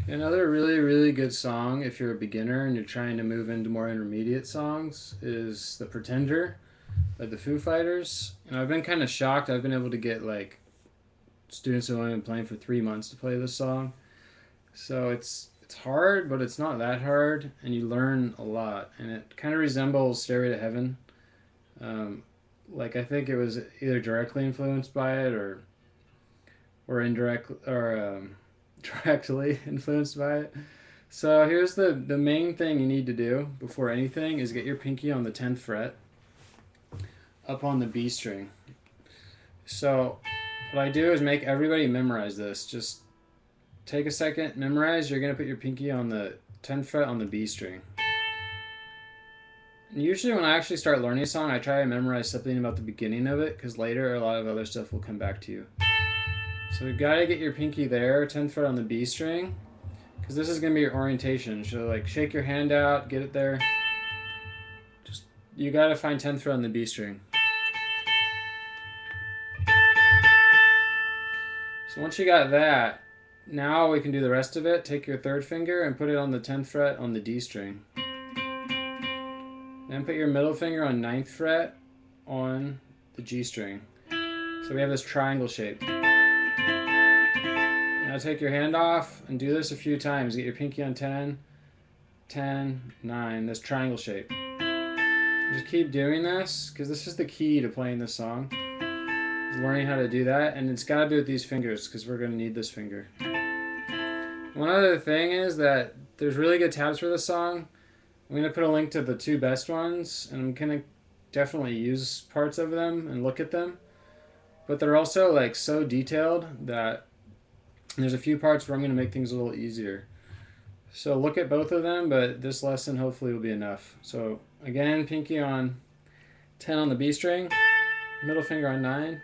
Another really, really good song, if you're a beginner and you're trying to move into more intermediate songs, is The Pretender by the Foo Fighters. And I've been kind of shocked. I've been able to get like students who have only been playing for 3 months to play this song. So it's hard, but it's not that hard, and you learn a lot. And it kind of resembles Stairway to Heaven. Um, like I think it was either directly influenced by it or indirect or directly influenced by it. So here's the main thing you need to do before anything is get your pinky on the 10th fret up on the B string. So what I do is make everybody memorize this. Just take a second, memorize. You're going to put your pinky on the 10th fret on the B string. And usually when I actually start learning a song, I try to memorize something about the beginning of it because later a lot of other stuff will come back to you. So you've got to get your pinky there, 10th fret on the B string, because this is going to be your orientation. So like shake your hand out, get it there. Just you got to find 10th fret on the B string. So once you got that, now we can do the rest of it. Take your third finger and put it on the 10th fret on the D string. Then put your middle finger on 9th fret on the G string. So we have this triangle shape. Now take your hand off and do this a few times. Get your pinky on 10, 10, 9, this triangle shape. Just keep doing this because this is the key to playing this song. Is learning how to do that, and it's got to do with these fingers because we're going to need this finger. One other thing is that there's really good tabs for this song. I'm going to put a link to the two best ones, and I'm going to definitely use parts of them and look at them. But they're also like so detailed that there's a few parts where I'm going to make things a little easier. So look at both of them, but this lesson hopefully will be enough. So again, pinky on 10 on the B string, middle finger on 9,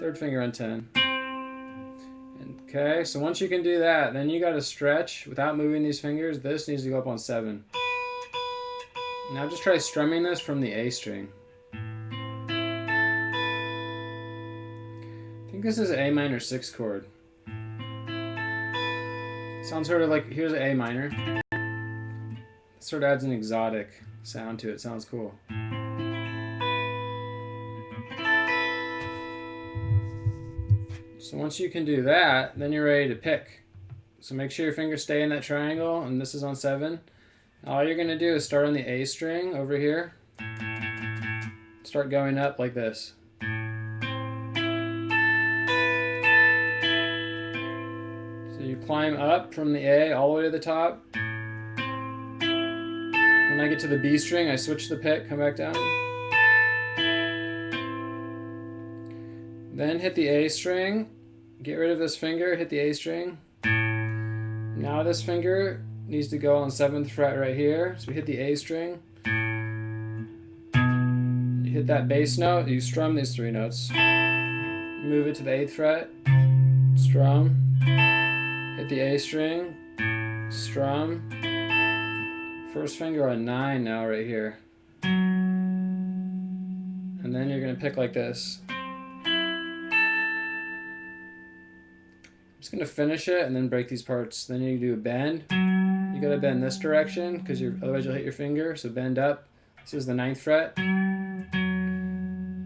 third finger on 10. Okay, so once you can do that, then you got to stretch without moving these fingers. This needs to go up on 7. Now just try strumming this from the A string. I think this is an A minor 6 chord. Sounds sort of like, here's an A minor. It sort of adds an exotic sound to it. Sounds cool. So once you can do that, then you're ready to pick. So make sure your fingers stay in that triangle, and this is on 7. All you're going to do is start on the A string over here. Start going up like this. So you climb up from the A all the way to the top. When I get to the B string, I switch the pick, come back down. Then hit the A string, get rid of this finger, hit the A string. Now this finger needs to go on 7th fret right here. So we hit the A string. You hit that bass note, you strum these 3 notes. Move it to the 8th fret, strum, hit the A string, strum. First finger on 9 now right here. And then you're going to pick like this. I'm just going to finish it and then break these parts. Then you do a bend. You got to bend this direction because otherwise you'll hit your finger. So bend up. This is the 9th fret.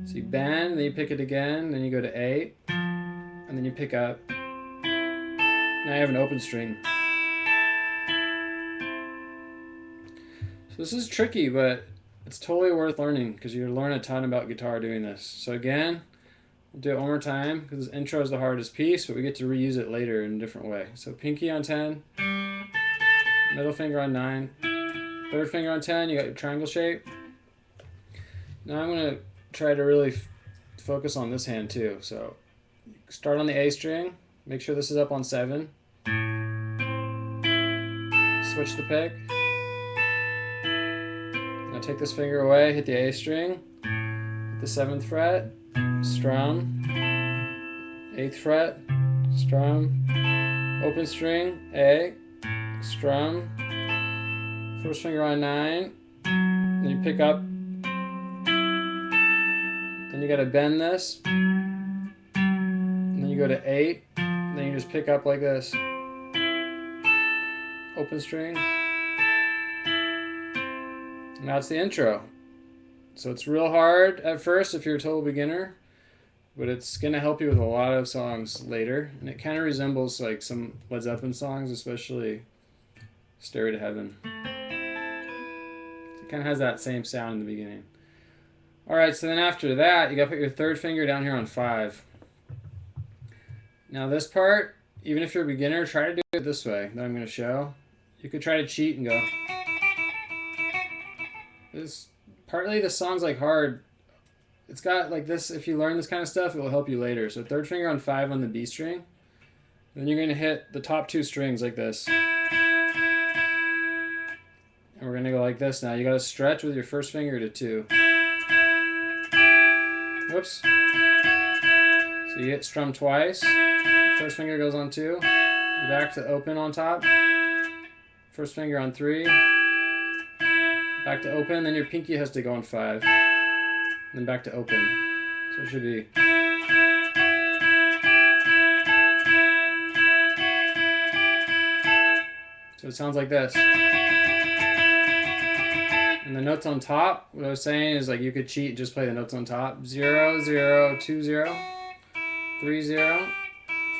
So you bend, then you pick it again, then you go to 8, and then you pick up. Now you have an open string. So this is tricky, but it's totally worth learning because you're going to learn a ton about guitar doing this. So again, we'll do it one more time because this intro is the hardest piece, but we get to reuse it later in a different way. So pinky on 10, middle finger on 9, third finger on 10, you got your triangle shape. Now I'm going to try to really focus on this hand too. So start on the A string, make sure this is up on 7. Switch the pick. Now take this finger away, hit the A string, hit the 7th fret, strum, 8th fret, strum, open string, A, strum, first finger on 9, then you pick up, then you gotta bend this, and then you go to 8, then you just pick up like this. open string. And that's the intro. So it's real hard at first if you're a total beginner, but it's going to help you with a lot of songs later. And it kind of resembles like some Led Zeppelin songs, especially Stairway to Heaven. It kind of has that same sound in the beginning. All right, so then after that, you got to put your third finger down here on 5. Now this part, even if you're a beginner, try to do it this way that I'm going to show. You could try to cheat and go. Partly the song's like hard. It's got like this, if you learn this kind of stuff, it will help you later. So third finger on 5 on the B string. Then you're going to hit the top 2 strings like this. And we're going to go like this now. You got to stretch with your first finger to 2. Whoops. So you hit strum twice. First finger goes on 2. Back to open on top. First finger on 3. Back to open, then your pinky has to go on 5. Then back to open. So it should be. So it sounds like this. And the notes on top, what I was saying is like you could cheat and just play the notes on top. 0, 0, 2, 0, 3, 0,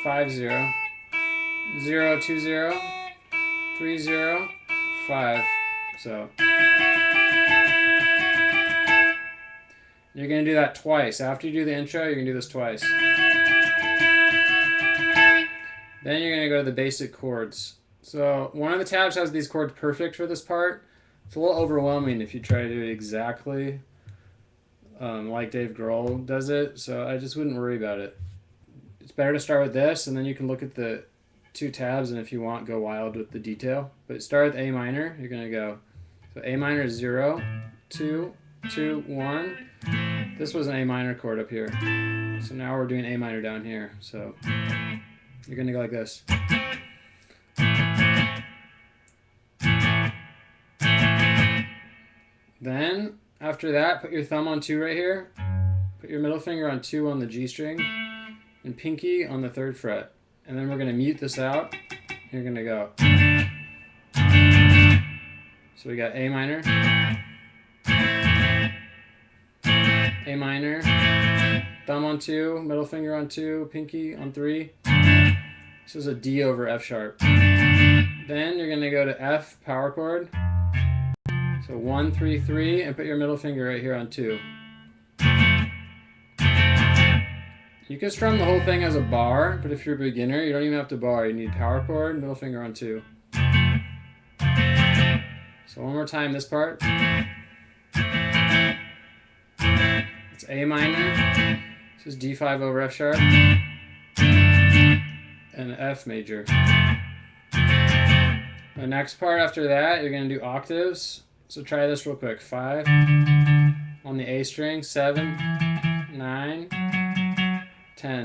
5, 0, 0, 2, 0, 3, 0, 5. So you're going to do that twice. After you do the intro, you're going to do this twice. Then you're going to go to the basic chords. So one of the tabs has these chords perfect for this part. It's a little overwhelming if you try to do it exactly like Dave Grohl does it. So I just wouldn't worry about it. It's better to start with this, and then you can look at the 2 tabs, and if you want, go wild with the detail. But start with A minor. You're going to go. So A minor is 0, 2, 2, 1. This was an A minor chord up here. So now we're doing A minor down here. So you're going to go like this. Then, after that, put your thumb on 2 right here. Put your middle finger on 2 on the G string. And pinky on the 3rd fret. And then we're going to mute this out. You're going to go. So we got A minor. A minor, thumb on 2, middle finger on 2, pinky on 3. This is a D over F sharp. Then you're going to go to F power chord. So 1, 3, 3, and put your middle finger right here on 2. You can strum the whole thing as a bar, but if you're a beginner, you don't even have to bar. You need power chord, middle finger on 2. So one more time, this part. It's A minor. This is D5 over F sharp. And F major. The next part after that, you're going to do octaves. So try this real quick. 5 on the A string, 7, 9, 10.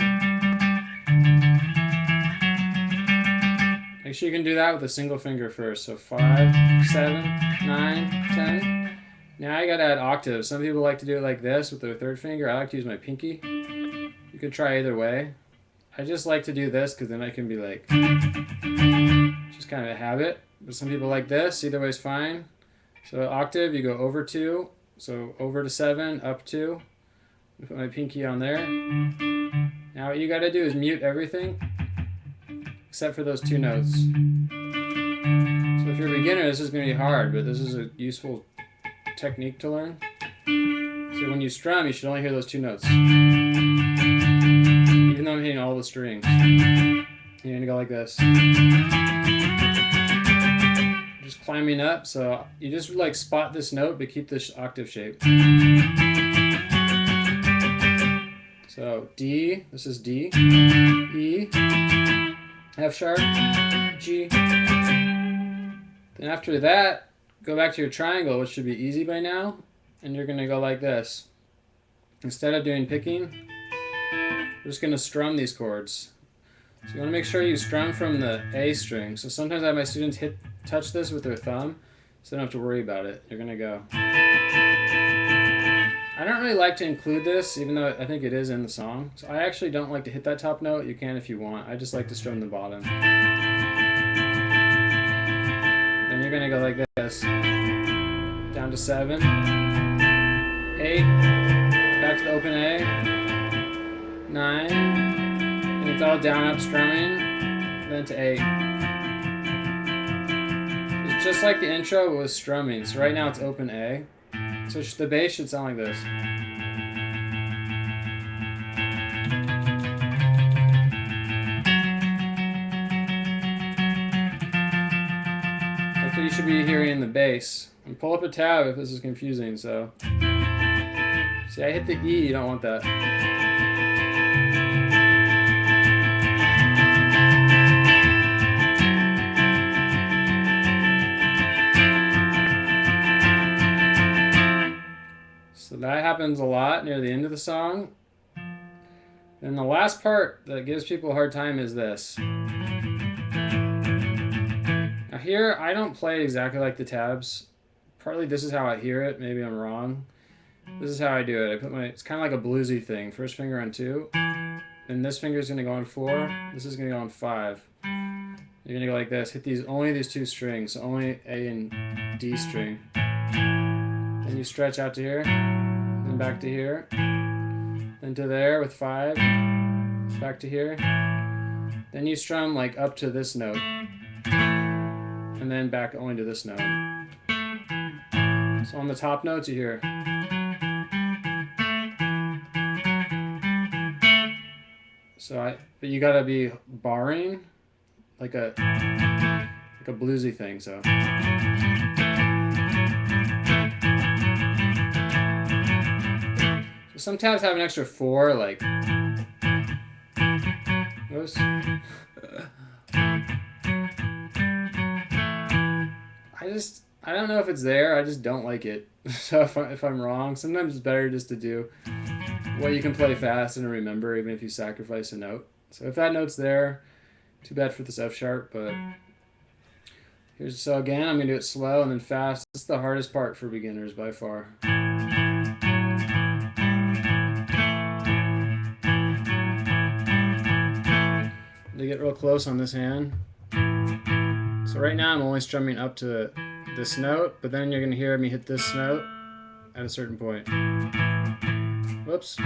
Make sure you can do that with a single finger first. So 5, 7, 9, 10. Now I gotta add octaves. Some people like to do it like this with their 3rd finger. I like to use my pinky. You could try either way. I just like to do this because then I can be like, just kind of a habit. But some people like this. Either way is fine. So octave, you go over 2. So over to 7, up 2. Put my pinky on there. Now what you gotta do is mute everything except for those 2 notes. So if you're a beginner, this is gonna be hard, but this is a useful technique to learn. So when you strum, you should only hear those 2 notes. Even though I'm hitting all the strings. You're gonna go like this. Just climbing up, so you just like spot this note, but keep this octave shape. So D, this is D, E, F sharp, G. Then after that, go back to your triangle, which should be easy by now, and you're going to go like this. Instead of doing picking, we're just going to strum these chords. So you want to make sure you strum from the A string. So sometimes I have my students touch this with their thumb, so they don't have to worry about it. You're going to go. I don't really like to include this, even though I think it is in the song. So I actually don't like to hit that top note. You can if you want. I just like to strum the bottom. go like this. Down to 7, 8, back to the open A, 9, and it's all down up strumming, then to 8. It's just like the intro was strumming. So right now it's open A. So the bass should sound like this. That's what you should be hearing in the bass. And pull up a tab if this is confusing. So, see, I hit the E. You don't want that. So that happens a lot near the end of the song. And the last part that gives people a hard time is this. Now here, I don't play exactly like the tabs. Partly this is how I hear it. Maybe I'm wrong. This is how I do it. I put it's kind of like a bluesy thing. First finger on 2. And this finger is going to go on 4. This is going to go on 5. You're going to go like this. Hit only these 2 strings. So only A and D string. Then you stretch out to here. Then back to here. Then to there with 5. Back to here. Then you strum like up to this note. And then back only to this note. So on the top notes you hear. But you gotta be barring like a bluesy thing. So some tabs have an extra 4, like those. I don't know if it's there. I just don't like it. So if I'm wrong, sometimes it's better just to do what you can play fast and remember, even if you sacrifice a note. So if that note's there, too bad for this F sharp. But so again, I'm gonna do it slow and then fast. This is the hardest part for beginners by far. To get real close on this hand. So right now I'm only strumming up to this note, but then you're going to hear me hit this note at a certain point. Whoops.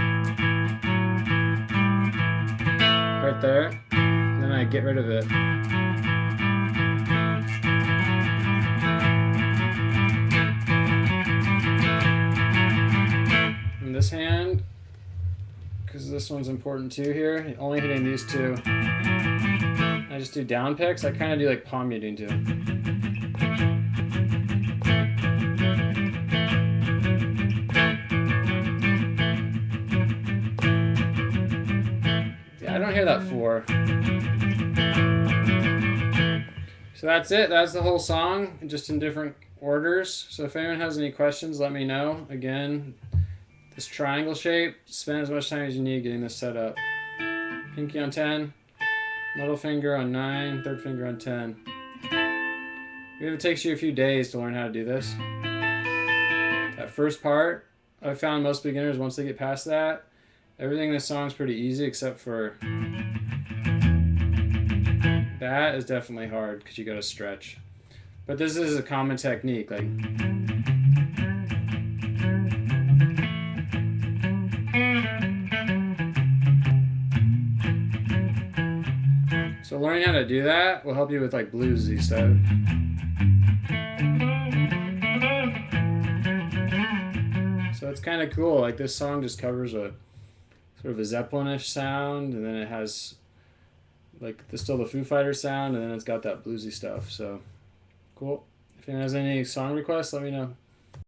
Right there. And then I get rid of it. And this hand, because this one's important too here, only hitting these 2. I just do down picks. I kind of do like palm muting too. Yeah, I don't hear that 4. So that's it. That's the whole song, just in different orders. So if anyone has any questions, let me know. Again, this triangle shape, spend as much time as you need getting this set up. Pinky on 10. Middle finger on 9, third finger on 10. Even if it takes you a few days to learn how to do this. That first part, I've found most beginners, once they get past that, everything in this song is pretty easy except for that is definitely hard because you got to stretch. But this is a common technique. Like, so learning how to do that will help you with like bluesy stuff. So it's kind of cool. Like this song just covers a sort of a Zeppelin-ish sound, and then it has like still the Foo Fighters sound, and then it's got that bluesy stuff. So cool. If anyone has any song requests, let me know.